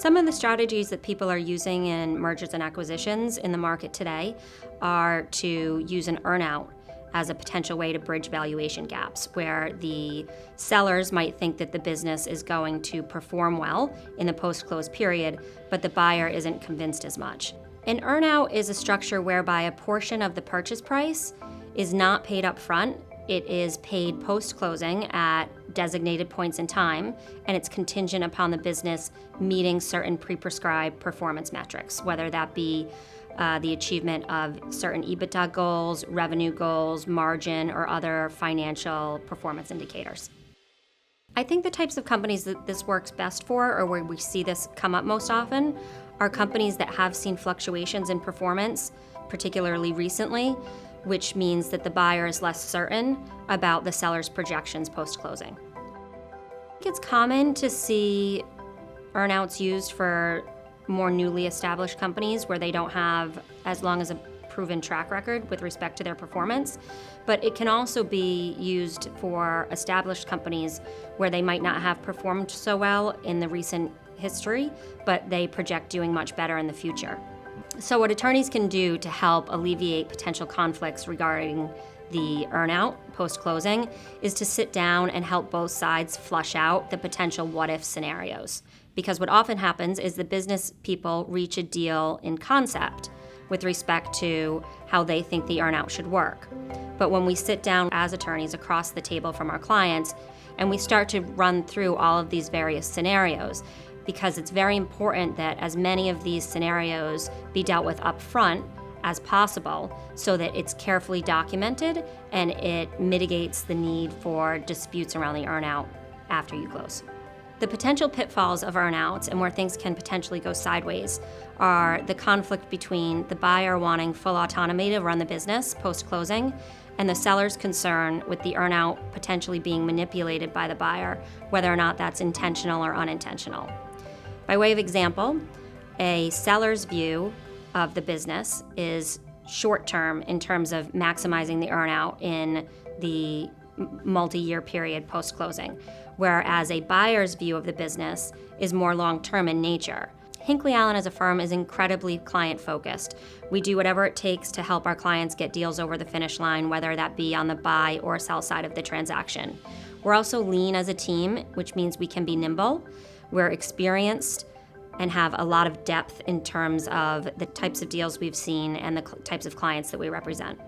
Some of the strategies that people are using in mergers and acquisitions in the market today are to use an earnout as a potential way to bridge valuation gaps, where the sellers might think that the business is going to perform well in the post-close period, but the buyer isn't convinced as much. An earnout is a structure whereby a portion of the purchase price is not paid up front. It is paid post-closing at designated points in time, and it's contingent upon the business meeting certain pre-prescribed performance metrics, whether that be the achievement of certain EBITDA goals, revenue goals, margin, or other financial performance indicators. I think the types of companies that this works best for, or where we see this come up most often, are companies that have seen fluctuations in performance, particularly recently, which means that the buyer is less certain about the seller's projections post-closing. It's common to see earnouts used for more newly established companies where they don't have as long as a proven track record with respect to their performance, but it can also be used for established companies where they might not have performed so well in the recent history, but they project doing much better in the future. So what attorneys can do to help alleviate potential conflicts regarding the earnout post-closing is to sit down and help both sides flush out the potential what-if scenarios. Because what often happens is the business people reach a deal in concept with respect to how they think the earnout should work. But when we sit down as attorneys across the table from our clients and we start to run through all of these various scenarios, because it's very important that as many of these scenarios be dealt with up front as possible so that it's carefully documented and it mitigates the need for disputes around the earnout after you close. The potential pitfalls of earnouts and where things can potentially go sideways are the conflict between the buyer wanting full autonomy to run the business post-closing and the seller's concern with the earnout potentially being manipulated by the buyer, whether or not that's intentional or unintentional. By way of example, a seller's view of the business is short-term in terms of maximizing the earnout in the multi-year period post-closing, whereas a buyer's view of the business is more long-term in nature. Hinckley Allen as a firm is incredibly client-focused. We do whatever it takes to help our clients get deals over the finish line, whether that be on the buy or sell side of the transaction. We're also lean as a team, which means we can be nimble. We're experienced and have a lot of depth in terms of the types of deals we've seen and the types of clients that we represent.